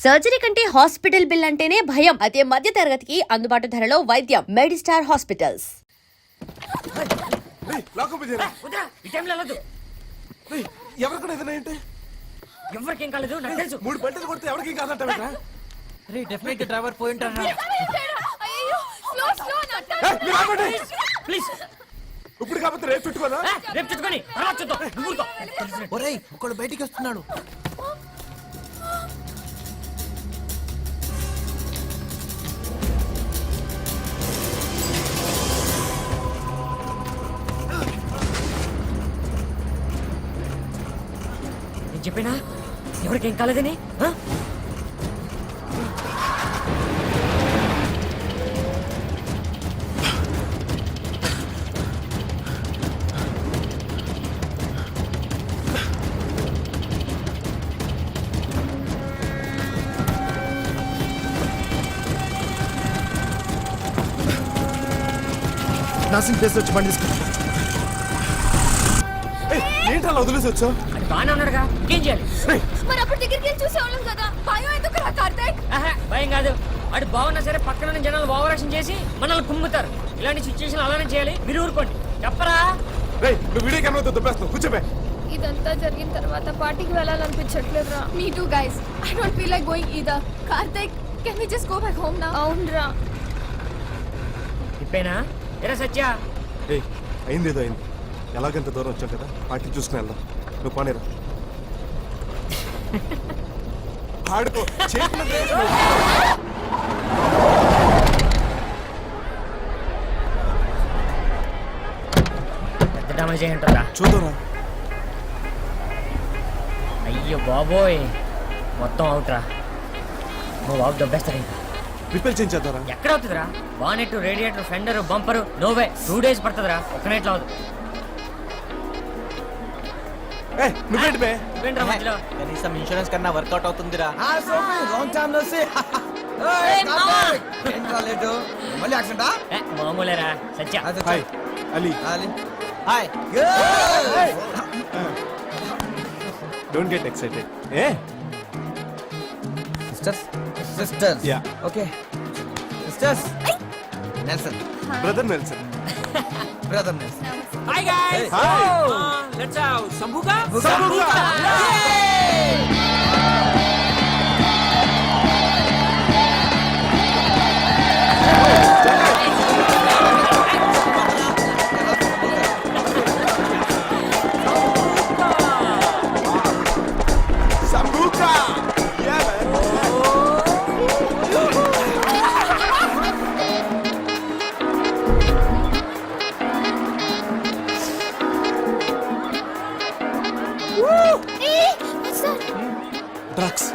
Surgery కంటే hospital bill అంటేనే భయం. అదే మధ్య తరగతికి అందుబాటు ధరలో వైద్యం. మెడిస్టార్ హాస్పిటల్స్. ఎవరికేం కాలేదు నాకు తెలుసు. 3 పంటలు కొడితే ఎవరికి కాదంటారా? రే డెఫినెట్ గా డ్రైవర్ పోయి ఉంటారా? ప్లీజ్ ఇప్పుడు కాకపోతే రేపు చుట్టుకోదా? రేపు చుట్టుకొని తర్వాత చూద్దాం. ఒరేయ్ ఒకడు బయటికి వస్తున్నాడు. నేను చెప్పినా ఎవరికేం కాలేదని. నాసింగ్ ప్లేస్ వచ్చి బండి తీసుకుంటా. ఏంటి అలా వదిలేసి వచ్చావు? అది బాగానే ఉన్నాడుగా, ఇంకేం చేయాలి? మరి అప్పుడు దగ్గరికి వెళ్ళి చూసేవాళ్ళం కదా. భయం ఎందుకు రా కార్తీక్? భయం కాదు, వాడు బాగున్నా సరే పక్కన ఉన్న జనాలు ఓవరాక్షన్ చేసి మనల్ని కుమ్ముతారు. ఇలాంటి సిచ్యువేషన్ అలానే చేయాలి. మీరు ఊరుకోండి. చెప్పరా? నువ్వు వీడియో కెమెరాతో దొబ్బేస్తావు. కూర్చోబే. ఇదంతా జరిగిన తర్వాత పార్టీకి వెళ్ళాలనిపించట్లేదురా. Me too guys, I don't feel like going either. Karthik, can we just go back home now? అవునరా. ఇప్పేనా? ఎరా సత్య, అయింది ఏదో అయింది. ఎలాగంత దూరం వచ్చాం కదా, పార్టీ చూసుకుని వెళ్దాం. నువ్వు పానేరా. ఆడుకో. పెద్ద డ్యామేజ్ అయ్యి ఉంటుందా? చూద్దారా. అయ్యో బాబోయ్, మొత్తం అవుట్రా. నువ్వు అవుట్ దొబ్బేస్తాడు. ఇంకా రిపేర్ చేయించేద్దారా? ఎక్కడ అవుతుందిరా? Bonnet, radiator, fender, bumper, no way 2 days పడుతుందిరా. ఒక నైట్లో అవుతుంది. నువ్వేంటి బే? నువ్వేంట్రా మధ్యలో? కనీసం ఇన్సూరెన్స్ కన్నా వర్కౌట్ అవుతుందిరా. మామూలేరా Satya. Hi Ali. Hi. Don't get excited. Sisters yeah. Okay sisters. Nelson. Brother Nelson. Brother Nelson. Hi guys. Hi. Let's have sambuca. Sambuca. Sambuca. Yeah, man. Drugs.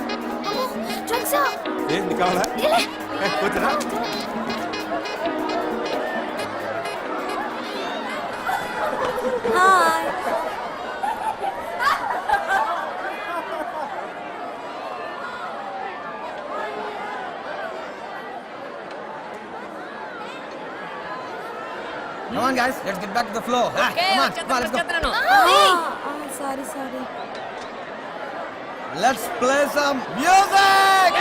డ్రగ్సా? నీకు కావాలా? కూర్చోరా. Hi. Come on guys, let's get back to the flow. Come on, let's go. Sorry. Let's play some music.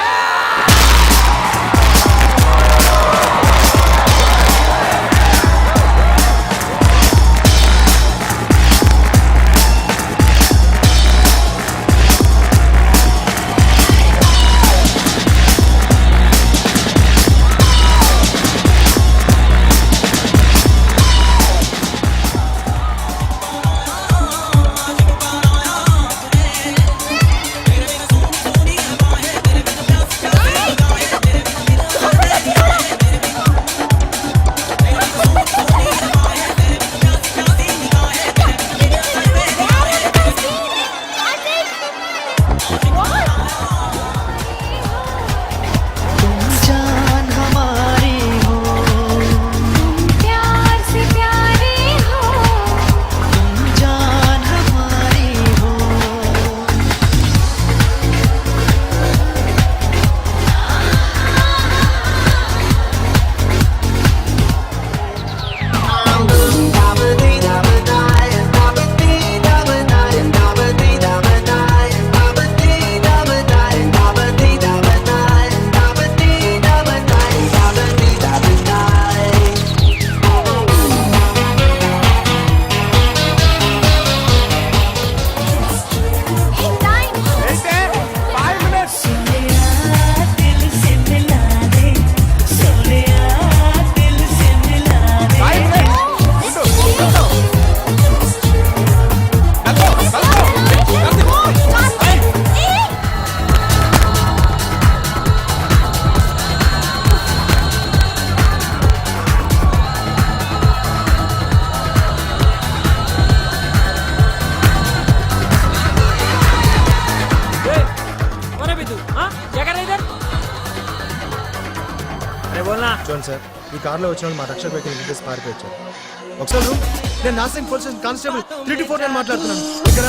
అరే బోల్నా చూడండి sir ఈ కార్లో వచ్చిన వాళ్ళు మా రక్షణ వెహికల్ ఇంట్రెస్ట్ పారిపోయి వచ్చారు ఒకసారి నేను నాసింగ్ పోలీస్ కానిస్టేబుల్ 324 మాట్లాడుతున్నాను ఇక్కడ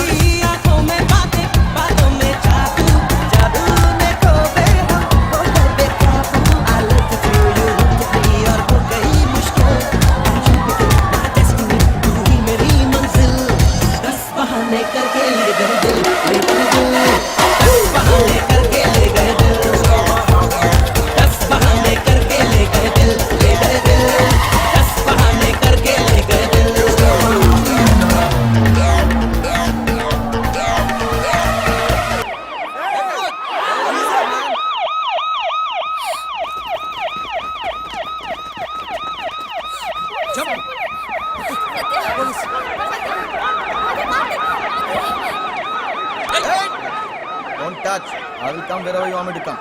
Don't touch. I will come wherever you want me to come.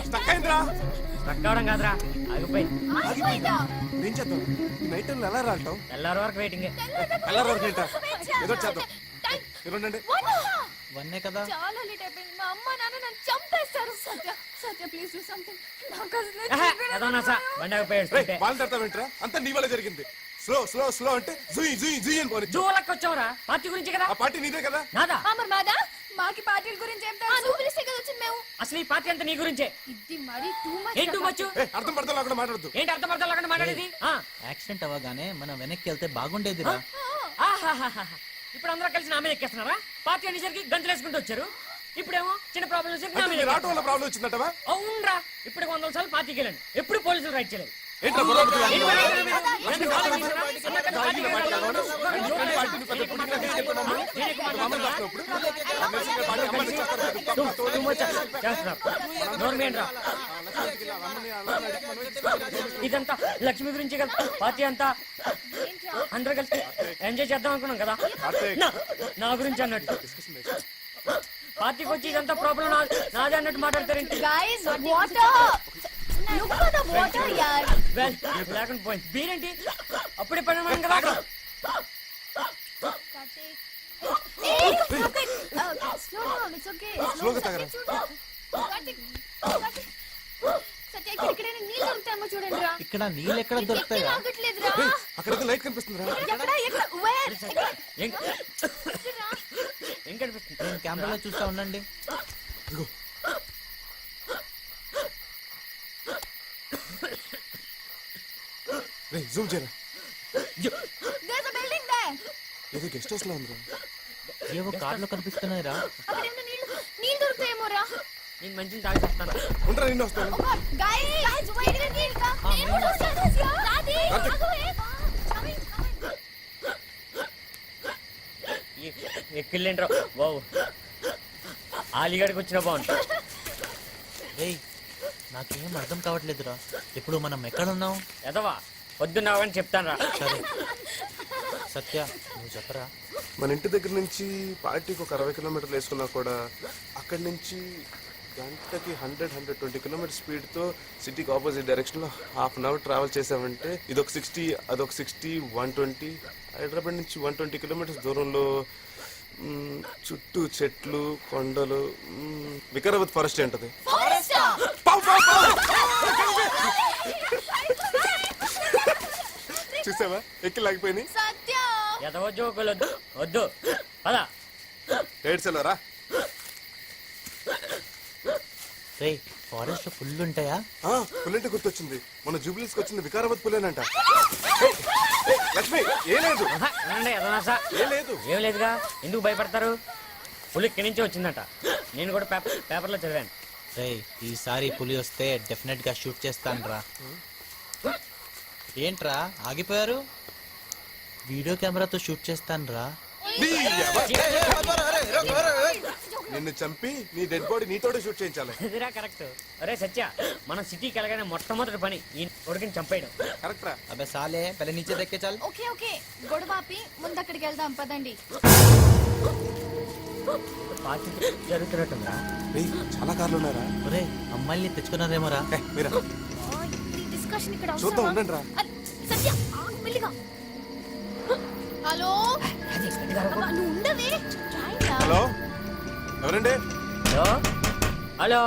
Stuck అయిందిరా. స్ట్రక్ అవడం కాదురా ఆగిపోయింది. ఏం చేద్దాం ఈ నైట్ టైంలో ఎలా రాంటాం? తెల్లారి వరకు వెయిటింగ్. తెల్లారి వరకు ఏంటా? ఏదో చేద్దాం. ఇరుండండి. వన్నే కదా. చాలా లేట్ అయిపోయింది. మా అమ్మ నాన్న నన్ను చంపేస్తారు. Satya Satya please do something. నాకు ఏదో నా సా బండి ఆగిపోయాడు. రేయ్, వాళ్ళు తడతా వింటరా? అంతా నీ వల్ల జరిగింది. స్లో స్లో స్లో అంటే జుయ్ జుయ్ జుయ్ అని పోనీ. జూలకి వచ్చావురా పార్టీ గురించి కదా. ఆ పార్టీ నీదే కదా. నాదా? అమర్ మాదా మాకి పార్టీల గురించి ఏం తెలుసు? నువ్వు పిలిస్తే కదా వచ్చింది మేము. అసలు ఈ పార్టీ అంతా నీ గురించే. ఇది మరి టూ మచ్. ఏంటి వచ్చు? అర్థం పడతా లేకుండా మాట్లాడద్దు. ఏంటి అర్థం అర్థం లేకుండా మాట్లాడేది? యాక్సిడెంట్ అవ్వగానే మనం వెనక్కి వెళ్తే బాగుండేదిరా. ఆహాహాహా. ఇప్పుడు అందరూ కలిసి నా మీద ఎక్కేస్తున్నారా? పార్టీ అనేసరికి గంతులు వేసుకుంటూ వచ్చారు. ఇప్పుడేమో చిన్న ప్రాబ్లం వచ్చేసరికి నా మీద మీరు ఆటో వల్ల ప్రాబ్లం వచ్చిందటవా? అవునరా. ఇప్పుడు 100 సార్లు పార్టీకి వెళ్ళండి. ఎప్పుడు పోలీసులు రైట్ చేయలేదు. ఏంట్రా గొడవ పెట్టుకున్నావు? ఏంటి మరి? ఏంటి కాల్ చేశారా? పార్టీని పెద్ద పుట్టిన అమ్మని రాస్తావు ఇప్పుడు? ఇదంతా లక్ష్మి గురించి కదా. పార్టీ అంతా అందరూ కలిసి ఎంజాయ్ చేద్దాం అనుకున్నాం కదా. నా గురించి అన్నట్టు పార్టీకి వచ్చి ఇదంతా ప్రాబ్లం నాదే అన్నట్టు మాట్లాడతారేంటి? Guys water look for the water యార్. వెల్ లేకుండా పోయింది. బీరేంటి అప్పుడే పడినాం కదా. Slow down it's okay. స్లోగా తాగరా. సత్య ఇక్కడైనా నీళ్ళు దొరుకుతాయేమో చూడండి రా. ఇక్కడ నీళ్ళు ఎక్కడ దొరుకుతాయా? ఆగట్లేదురా. అక్కడైతే లైట్ కనిపిస్తుందిరా. ఎక్కడ ఎక్కడ వేర్ ఏం కనిపిస్తుంది? నేను కెమెరాలో చూస్తా ఉండండి. ఇదిగో రే జూమ్ చేయరా. there's a building there. ఏదో గెస్ట్ హౌస్ లో ఉందిరా. ఏవో కార్లో కనిపిస్తున్నాయిరా. అక్కడేమో నీళ్ళు దొరుకుతాయేమో రా. నేను మంచిని తాగి చెప్తాను. ఉండరా నిన్న వస్తాను. guys wait a minute ka నేను కూడా వస్తాను. దాది ఆగు ఏ కమింగ్ ఎక్కిళ్ళేంట్రా బావు ఆలిగడికి వచ్చిన బాగుంటుంది. రేయ్ నాకేం అర్థం కావట్లేదురా. ఇప్పుడు మనం ఎక్కడున్నాం? ఎదవా పొద్దున్నావని చెప్తాను రా. సరే సత్య నువ్వు చెప్పరా. మన ఇంటి దగ్గర నుంచి పార్టీకి ఒక 60 కిలోమీటర్లు వేసుకున్నా కూడా అక్కడి నుంచి గంటకి 100-120 కిలోమీటర్ స్పీడ్తో సిటీకి ఆపోజిట్ డైరెక్షన్లో హాఫ్ అన్ అవర్ ట్రావెల్ చేసామంటే ఇదొక 60, అదొక 60, 120. హైదరాబాద్ నుంచి 120 కిలోమీటర్స్ దూరంలో చుట్టూ చెట్లు కొండలు వికారాబాద్ ఫారెస్ట్ ఏంటది. చూసావా ఎక్కి లాగిపోయినాయి. ఎదవ జోకులు వద్దు వద్దు పదా ఏడ్సెలరా. రేయ్ ఫారెస్ట్ ఫుల్ ఉంటాయా? పుల్లంటే గుర్తొచ్చింది, మన జూబ్లీస్కి వచ్చింది వికారాబాద్ పుల్లేనంట. లక్ష్మి ఏ లేదు ఏం లేదు. ఏం లేదుగా, ఎందుకు భయపడతారు? పులి ఇక్కడి నుంచి వచ్చిందట, నేను కూడా పేపర్లో చదివాను. రేయ్ ఈసారి పులి వస్తే డెఫినెట్ గా షూట్ చేస్తాను రా. ఏంట్రా ఆగిపోయారు? వీడియో కెమెరాతో షూట్ చేస్తాను రా. నిన్ను చంపి నీ డెడ్ బాడీ నీతోటే షూట్ చేయించాలి. ఇదిరా కరెక్ట్. అరే సత్య, మనం సిటీకి వెళ్ళగానే మొట్టమొదటి పని ఈ కొడుకుని చంపేయడం. కరెక్ట్ రా. అబే సాలే పहले नीचे देख के चल. ఓకే ఓకే గొడవ ఆపి ముందు అక్కడికి వెళ్దాం పదండి. పార్టీ జరుగుతున్నట్టుందా? ఏయ్, చాలా కార్లు ఉన్నారా? ఒరే అమ్మాయిల్ని తెచ్చుకున్నారేమోరా. మీరా ఈ డిస్కషన్ ఇక్కడ చూద్దాం, ఉండండి రా. సత్య ఆగు మెల్లిగా. హలో అబ్బా, నువ్వు ఉండవే. రాయిరా. హలో ఎవరండి? హలో హలో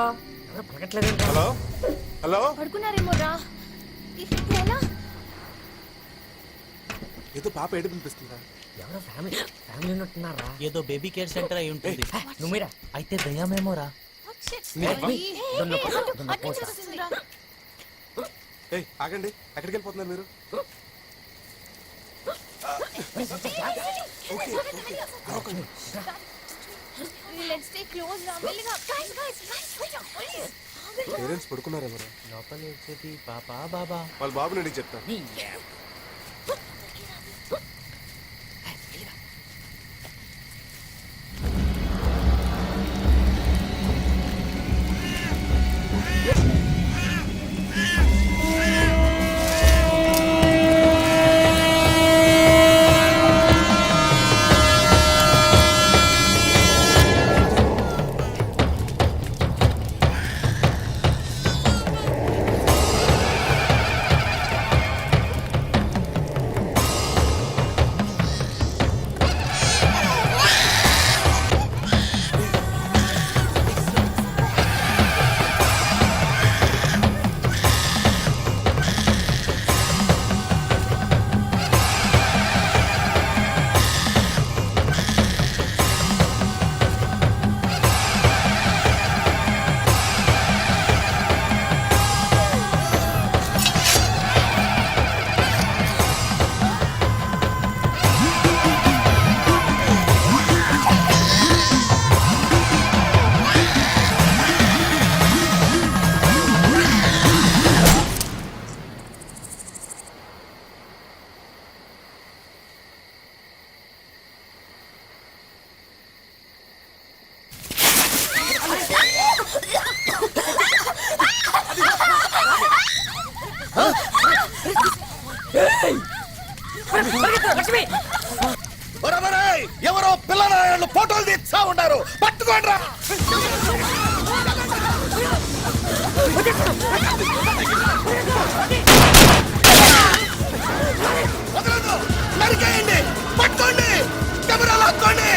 ఎవరు పలకట్లేదు? హలో హలో పడుకున్నారేమో రా. ఇప్పుడు ఎలా? ఏదో పాప ఏడు పినిపిస్తుందా? ఎవరో ఫ్యామిలీ ఉన్నట్టున్నారా? ఏదో బేబీ కేర్ సెంటర్ అయి ఉంటుంది. నువ్వు మీరా? అయితే దయ్యామేమోరా. అటు చూస్తుందిరా. ఏయ్ ఆగండి, ఎక్కడికి వెళ్ళిపోతున్నారు మీరు? Okay okay. Let's stay close రా. మెల్లిగా. Guys. పేరెంట్స్ పడుకున్నారేమరా? లోపల వచ్చేది పాపా బాబా. వాళ్ళ బాబుని అడిగి చెప్తాను. లక్ష్మి ఎవరో పిల్లలు ఫోటోలు తీస్తా ఉన్నారు, పట్టుకోండి. నరికేయండి, పట్టుకోండి, కెమెరా లాక్కోండి.